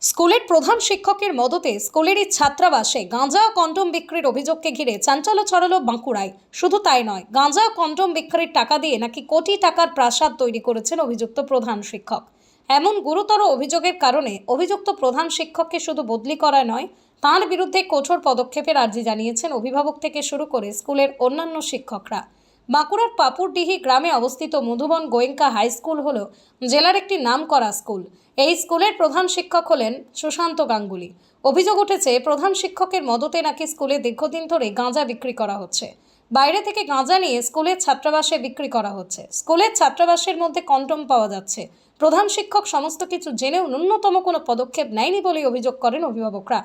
স্কুলের প্রধান শিক্ষকের মদতে স্কুলেরই ছাত্রাবাসে গাঁজা ও কন্ডম বিক্রির অভিযোগকে ঘিরে চাঞ্চল্য ছড়ালো বাঁকুড়ায়। শুধু তাই নয়, গাঁজা ও কন্ডম বিক্রির টাকা দিয়ে নাকি কোটি টাকার প্রাসাদ তৈরি করেছেন অভিযুক্ত প্রধান শিক্ষক। এমন গুরুতর অভিযোগের কারণে অভিযুক্ত প্রধান শিক্ষককে শুধু বদলি করা নয়, তাঁর বিরুদ্ধে কঠোর পদক্ষেপের আর্জি জানিয়েছেন অভিভাবক থেকে শুরু করে স্কুলের অন্যান্য শিক্ষকরা। বাঁকুড়ার পাপুরডিহি গ্রামে অবস্থিত মধুবন গোয়েঙ্কা হাই স্কুল হল জেলার একটি নামকরা স্কুল। এই স্কুলের প্রধান শিক্ষক হলেন সুশান্ত গাঙ্গুলি। অভিযোগ উঠেছে, প্রধান শিক্ষকের মদতে নাকি স্কুলে দীর্ঘদিন ধরে গাঁজা বিক্রি করা হচ্ছে। বাইরে থেকে গাঁজা নিয়ে স্কুলের ছাত্রাবাসে বিক্রি করা হচ্ছে। স্কুলের ছাত্রাবাসের মধ্যে কন্ডম পাওয়া যাচ্ছে। প্রধান শিক্ষক সমস্ত কিছু জেনেও ন্যূনতম কোনো পদক্ষেপ নেয়নি বলে অভিযোগ করেন অভিভাবকরা।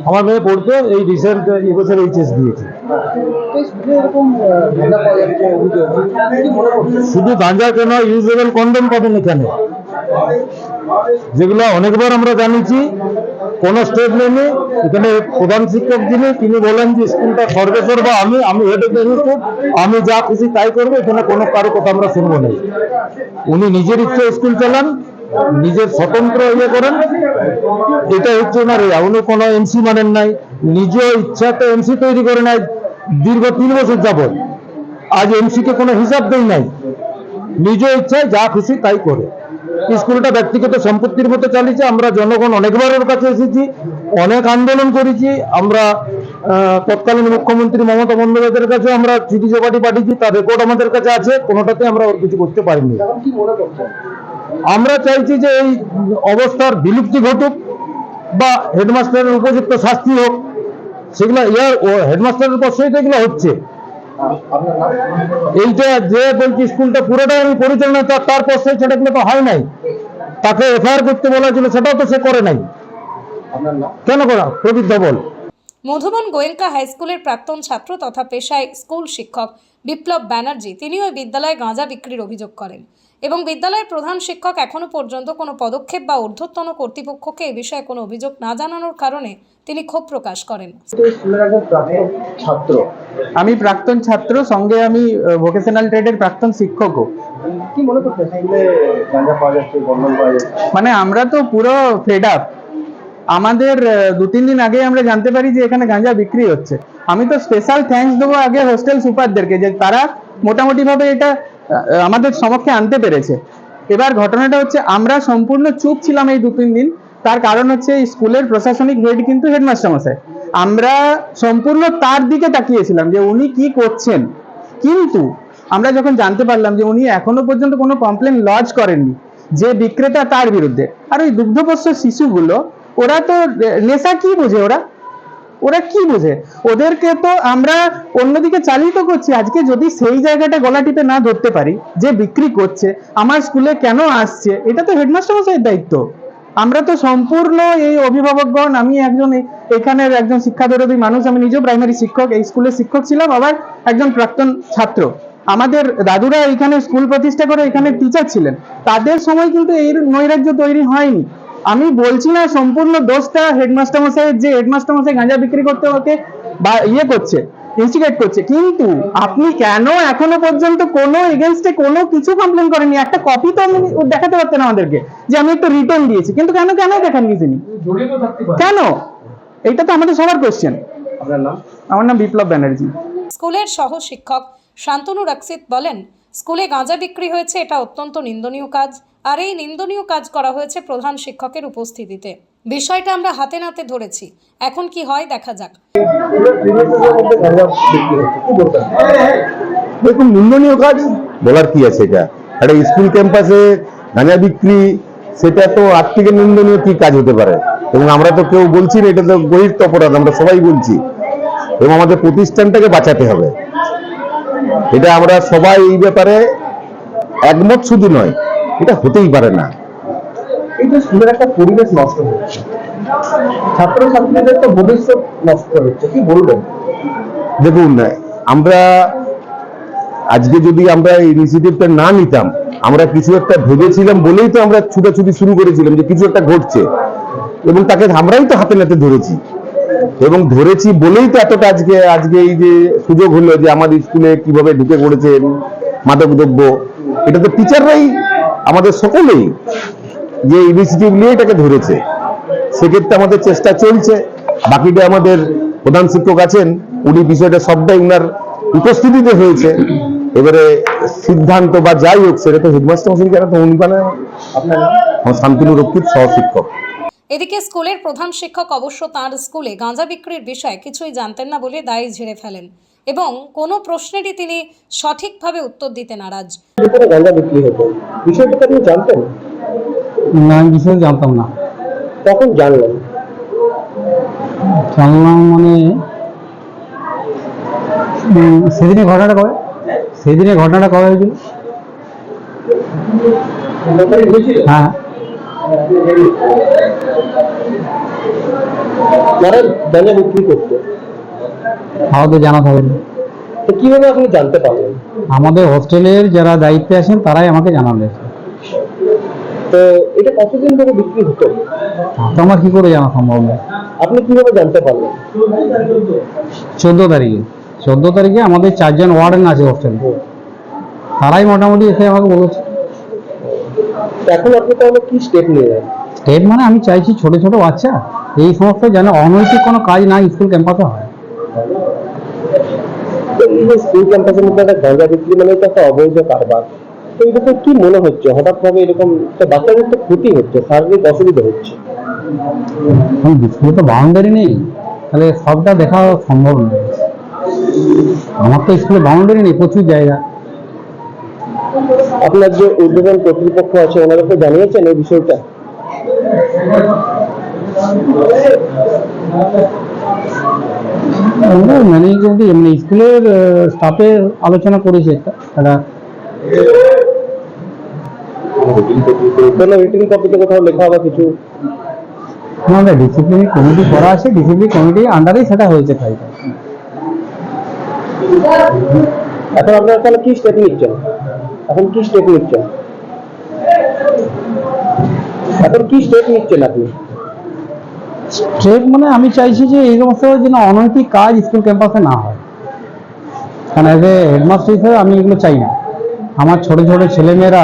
আমার মেয়ে পড়তো, এই রিসেন্ট এবছর এইচএস দিয়েছে। শুধু গাঁজা কেন, ইউজেবল কন্ডম পাবেন এখানে, যেগুলো অনেকবার আমরা জানিয়েছি, কোনো স্টেপ নেই। এখানে প্রধান শিক্ষক যিনি, তিনি বলেন যে স্কুলটা সর্বেসর বা আমি হেড অফ দ্য ইনস্টিটিউট, আমি যা খুশি তাই করবো, এখানে কোনো কারো কথা আমরা শুনবো না। উনি নিজের ইচ্ছে স্কুল চালান, নিজের স্বতন্ত্র ইয়ে করেন, এটা হচ্ছে ওনার। উনি কোনো এমসি মানেন নাই, নিজ ইচ্ছাতে এমসি তৈরি করে নাই দীর্ঘ 3 বছর যাবত। আজ এমসি কে কোনো হিসাব দেয় নাই, নিজ ইচ্ছায় যা খুশি তাই করে। স্কুলটা ব্যক্তিগত সম্পত্তির মতো চালিয়েছে। আমরা জনগণ অনেকবার ওর কাছে এসেছি, অনেক আন্দোলন করেছি। আমরা তৎকালীন মুখ্যমন্ত্রী মমতা বন্দ্যোপাধ্যায়ের কাছে আমরা চিঠি জবাটি পাঠিয়েছি, তার রেকর্ড আমাদের কাছে আছে। কোনোটাতে আমরা ওর কিছু করতে পারিনি। আমরা চাইছি যে এই অবস্থার বিলুপ্তি ঘটুক বা হেডমাস্টারের উপযুক্ত শাস্তি হোক। সেগুলো হেডমাস্টারের পক্ষেই তো এগুলো হচ্ছে। এইটা যে বলছি স্কুলটা পুরোটাই আমি পরিচালনা, তার পক্ষে সেটাগুলো তো হয় নাই। তাকে এফআইআর করতে বলা ছিল, সেটাও তো সে করে নাই। কেন করা? প্রদীপ ধবল। মধুবন গোয়েঙ্কা হাই স্কুলের প্রাক্তন ছাত্র তথা পেশায় স্কুল শিক্ষক বিপ্লব ব্যানার্জি, তিনি ওই বিদ্যালয়ে গাঁজা বিক্রির অভিযোগ করেন এবং বিদ্যালয়ের প্রধান শিক্ষক এখনো পর্যন্ত কোনো পদক্ষেপ বা ঊর্ধ্বতন কর্তৃপক্ষকে এই বিষয়ে কোনো অভিযোগ না জানানোর কারণে তিনি ক্ষোভ প্রকাশ করেন। আমি প্রাক্তন ছাত্র, সঙ্গে আমি ভোকেশনাল ট্রেডের প্রাক্তন শিক্ষকও। কি মনে করছেন গাঁজা পাওয়া যাচ্ছে, গন্ডগোল পাওয়া যাচ্ছে? মানে আমরা তো পুরো ফেড আপ। আমাদের 2-3 দিন আগে আমরা জানতে পারি যে এখানে গাঁজা বিক্রি হচ্ছে। আমি তো স্পেশাল থ্যাঙ্কস দেবো আগে হোস্টেল সুপারদেরকে, যে তারা মোটামুটি ভাবে এটা আমাদের সমক্ষে আনতে পেরেছে। এবার ঘটনাটা হচ্ছে, আমরা সম্পূর্ণ চুপ ছিলাম এই 2-3 দিন। তার কারণ হচ্ছে স্কুলের প্রশাসনিক হেড কিন্তু হেডমাস্টার মশাই, আমরা সম্পূর্ণ তার দিকে তাকিয়েছিলাম যে উনি কি করছেন। কিন্তু আমরা যখন জানতে পারলাম যে উনি এখনো পর্যন্ত কোনো কমপ্লেন লজ করেননি যে বিক্রেতা তার বিরুদ্ধে। আর ওই দুগ্ধপোষ্য শিশুগুলো, ওরা তো নেশা কি বোঝে, ওরা কি বোঝে? ওদেরকে তো আমরা অন্যদিকে চালিত করছি। আজকে যদি সেই জায়গাটা গলা টিপে না ধরতে পারি, যে বিক্রি করছে আমার স্কুলে কেন আসছে, এটা তো হেডমাস্টার মশাইয়ের দায়িত্ব। আমরা তো সম্পূর্ণ এই অভিভাবকগণ, আমি একজন এখানের একজন শিক্ষাদরদী মানুষ, আমি নিজেও প্রাইমারি শিক্ষক, এই স্কুলের শিক্ষক ছিলাম, আবার একজন প্রাক্তন ছাত্র। আমাদের দাদুরা এখানে স্কুল প্রতিষ্ঠা করে এখানে টিচার ছিলেন, তাদের সময় কিন্তু এই নৈরাজ্য তৈরি হয়নি। আমি বলছি না সম্পূর্ণ দোষটা হেডমাস্টার মশাইয়ের, যে হেডমাস্টার মশাই গাঁজা বিক্রি করতে ওকে বা ইয়ে করছে, ইনস্টিগেট করছে। কিন্তু আপনি কেন এখনো পর্যন্ত কোনো এগেইনস্টে কোনো কিছু কমপ্লেন করেননি? একটা কপি তো আপনি দেখাতে পারতেন আমাদেরকে, যে আমি একটা রিটার্ন দিয়েছি। কিন্তু কেন দেখাননি তিনি? কেন? এইটা তো আমাদের সবার কোশ্চেন। আপনার নাম? আমার নাম বিপ্লব ব্যানার্জি। স্কুলের সহ শিক্ষক শান্তনু রাক্সিত বলেন, স্কুলে গাঁজা বিক্রি হয়েছে, এটা অত্যন্ত নিন্দনীয় কাজ। আর এই নিন্দনীয় কাজ করা হয়েছে প্রধান শিক্ষকের উপস্থিতিতে। বিষয়টা আমরা হাতে নাতে ধরেছি, এখন কি হয় দেখা যাক। দেখুন, নিন্দনীয় কাজ বলার কি আছে? এটা একটা স্কুল ক্যাম্পাসে গাঁজা বিক্রি, সেটা তো আর থেকে নিন্দনীয় কি কাজ হতে পারে? এবং আমরা তো কেউ বলছি না, এটা তো গরিষ্ঠ অপরাধ, আমরা সবাই বলছি। এবং আমাদের প্রতিষ্ঠানটাকে বাঁচাতে হবে, এটা আমরা সবাই এই ব্যাপারে একমত। শুধু নয়, এটা হতেই পারে না। এই যে স্কুলের একটা পরিবেশ নষ্ট হচ্ছে, ছাত্রছাত্রীদের তো ভবিষ্যৎ নষ্ট হচ্ছে, কি বলবেন? দেখুন, আমরা আজকে যদি আমরা এই ইনিশিয়েটিভটা না নিতাম, আমরা কিছু একটা ভেবেছিলাম বলেই তো আমরা ছুটাছুটি শুরু করেছিলাম যে কিছু একটা ঘটছে, এবং তাকে আমরাই তো হাতে নাতে ধরেছি, এবং ধরেছি বলেই তো এতটা আজকে এই যে সুযোগ হলো যে আমাদের স্কুলে কিভাবে ঢুকে পড়েছে মাদকদ্রব্য, এটা তো টিচাররাই, আমাদের সকলেই। যে ইনিশিয়েটিভ নিয়ে এটাকে ধরেছে। সেক্ষেত্রে আমাদের চেষ্টা চলছে। বাকিটা আমাদের প্রধান শিক্ষক আছেন, উনি বিষয়টা সবটাই উনার উপস্থিতিতে হয়েছে। এবারে সিদ্ধান্ত বা যাই হোক সেটা তো হেডমাস্টার মশাই কেন, তো উনি বানায়। আপনার শান্তনু রক্ষিত সহ শিক্ষক। এদিকে স্কুলের প্রধান শিক্ষক অবশ্য তাঁর স্কুলে গাঁজা বিক্রির বিষয়ে কিছুই জানতেন না বলে দায় ঝেড়ে ফেলেন এবং কোনো প্রশ্নেরই তিনি সঠিকভাবে উত্তর দিতে নারাজ। ভিতরে গাঁজা বিক্রি হতো, বিষয়টা আপনি জানতেন? না, আমি বিষয়ে জানতাম না। তখন জানলেন? জানলাম মানে সেদিনে ঘটনাটা কবে হয়েছিল? হ্যাঁ, যারা গাঁজা বিক্রি করতো, আমাদের জানা থাকে না। তো কিভাবে আপনি জানতে পারলেন? আমাদের হোস্টেলের যারা দায়িত্বে আছেন তারাই আমাকে জানাবে। তো এটা কতদিন ধরে বিক্রি হতো? তো আমার কি করে জানা সম্ভব না? আপনি কিভাবে জানতে পারলেন? 14 তারিখে আমাদের 4 জন ওয়ার্ডেন আছে হোস্টেলে, তারাই মোটামুটি এসে আমাকে বলেছে। এখন আপনি তাহলে কি স্টেপ নিলেন? স্টেপ মানে আমি চাইছি ছোট ছোট বাচ্চা এই সমস্ত যেন অনৈতিক কোনো কাজ না স্কুল ক্যাম্পাসে হয়। তো এই যে স্কুল ক্যাম্পাসের মধ্যে একটা গাঁজা বিক্রি মানে এটা একটা অবৈধ কারবার, তো এটা কি মনে হচ্ছে হঠাৎ ভাবে এরকম একটা বাচ্চাদের তো ক্ষতি হচ্ছে, শারীরিক অসুবিধা হচ্ছে? স্কুলে তো বাউন্ডারি নেই, তাহলে সবটা দেখা সম্ভব নয়। আমার তো স্কুলে বাউন্ডারি নেই, প্রচুর জায়গা। আপনার যে উদ্বোধন কর্তৃপক্ষ আছে ওনাদেরকে জানিয়েছেন এই বিষয়টা? আমরা ম্যানেজ কমিটি এমনি স্কুলের স্টাফের আলোচনা করেছে একটা কোনো রিটিন কপিতে কোথাও লেখা বা কিছু? আমাদের ডিসিপ্লিনারি কমিটি করা আছে, ডিসিপ্লিনারি কমিটির আন্ডারেই সেটা হয়েছে। তাই এখন আপনারা তাহলে কি স্টেপ নিচ্ছেন? এখন কি স্টেপ নিচ্ছেন আপনি? স্টেপ মানে আমি চাইছি যে এই সমস্ত যেন অনৈতিক কাজ স্কুল ক্যাম্পাসে না হয়, কারণ অ্যাজ এ হেডমাস্টার হিসেবে আমি এগুলো চাই না। আমার ছোট ছোট ছেলেমেয়েরা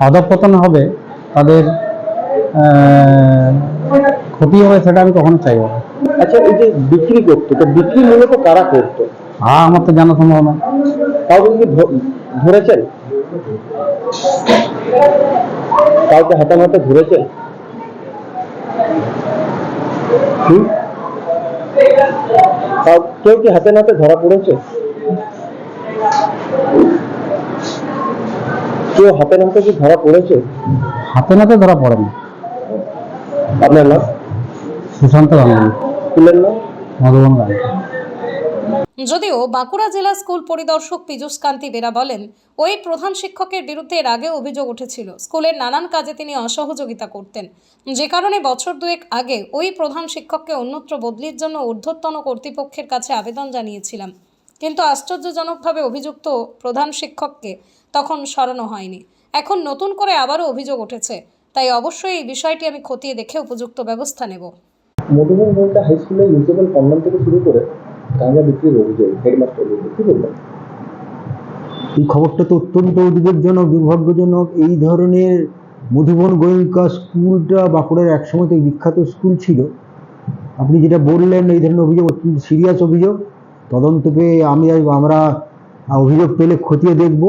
অধঃপতন হবে, তাদের ক্ষতি হবে, সেটা আমি কখনো চাইব না। আচ্ছা, এই যে বিক্রি করতো, তো বিক্রি মূলত কারা করতো? আমার তো জানা সম্ভব না। কাউকে কি ধরেছেন? কাউকে হাতে নাতে ধরেছেন? কেউ কি হাতে নাতে ধরা পড়েছে? কেউ হাতে নাতে কি ধরা পড়েছে? হাতে নাতে ধরা পড়েনি। আপনার নাম? সুশান্ত গাঙ্গুলি। স্কুলের নাম? মধুবন গাঙ্গুলি। যদিও বাঁকুড়া জেলা স্কুল পরিদর্শক পীযূষ কান্তি বেরা বলেন, ওই প্রধান শিক্ষকের বিরুদ্ধে এর আগে অভিযোগ উঠেছিল স্কুলের নানান কাজে তিনি অসহযোগিতা করতেন, যে কারণে বছর দুয়েক আগে ওই প্রধান শিক্ষককে অন্যত্র বদলির জন্য ঊর্ধ্বতন কর্তৃপক্ষের কাছে আবেদন জানিয়েছিলাম, কিন্তু আশ্চর্যজনকভাবে অভিযুক্ত প্রধান শিক্ষককে তখন সরানো হয়নি। এখন নতুন করে আবারও অভিযোগ উঠেছে, তাই অবশ্যই এই বিষয়টি আমি খতিয়ে দেখে উপযুক্ত ব্যবস্থা নেব। মধুবন গোয়েন্দা হাই স্কুলের মিউনিসিপ্যাল কন্ডম থেকে শুরু করে গাঁজা বিক্রির অভিযোগ, হেডমাস্টার অভিযোগ, কি বলবেন? এই খবরটা তো অত্যন্ত উদ্বেগজনক, দুর্ভাগ্যজনক। এই ধরনের মধুবন গোয়েঙ্কা স্কুলটা বাঁকুড়ার একসময় তো বিখ্যাত স্কুল ছিল। আপনি যেটা বললেন এই ধরনের অভিযোগ অত্যন্ত সিরিয়াস অভিযোগ। তদন্তকে আমরা অভিযোগ পেলে খতিয়ে দেখব।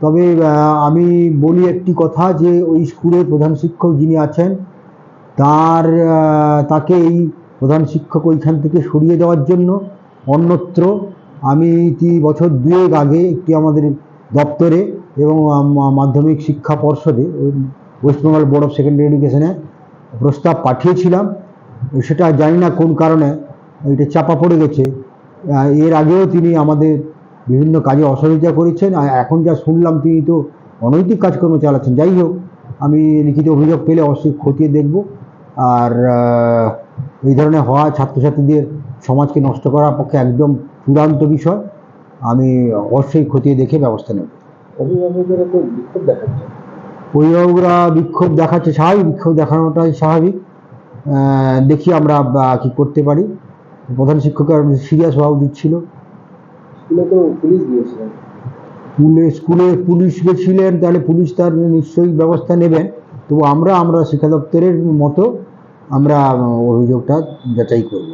তবে আমি বলি একটি কথা, যে ওই স্কুলের প্রধান শিক্ষক যিনি আছেন তাকে এই প্রধান শিক্ষক ওইখান থেকে সরিয়ে দেওয়ার জন্য অন্যত্র আমি বছর দুয়েক আগে একটি আমাদের দপ্তরে এবং মাধ্যমিক শিক্ষা পর্ষদে West Bengal board of secondary এডুকেশনে প্রস্তাব পাঠিয়েছিলাম। সেটা জানি না কোন কারণে এটা চাপা পড়ে গেছে। এর আগেও তিনি আমাদের বিভিন্ন কাজে অসহযোগিতা করেছেন, আর এখন যা শুনলাম তিনি তো অনৈতিক কাজকর্ম চালাচ্ছেন। যাই হোক, আমি লিখিত অভিযোগ পেলে অবশ্যই খতিয়ে দেখব। আর এই ধরনের হওয়া ছাত্রছাত্রীদের সমাজকে নষ্ট করার পক্ষে একদম চূড়ান্ত বিষয়। আমি অবশ্যই খতিয়ে দেখে ব্যবস্থা নেব। অভিভাবকরা তো বিক্ষোভ দেখাচ্ছে। অভিভাবকরা বিক্ষোভ দেখাচ্ছে, স্বাভাবিক, বিক্ষোভ দেখানোটাই স্বাভাবিক। দেখি আমরা কি করতে পারি। প্রধান শিক্ষকের সিরিয়াস হওয়া উচিত ছিল। স্কুলে তো পুলিশ গিয়েছিলেন। স্কুলে পুলিশ গেছিলেন, তাহলে পুলিশ তার নিশ্চয়ই ব্যবস্থা নেবেন। তবু আমরা শিক্ষা দপ্তরের মতো আমরা অভিযোগটা যাচাই করব।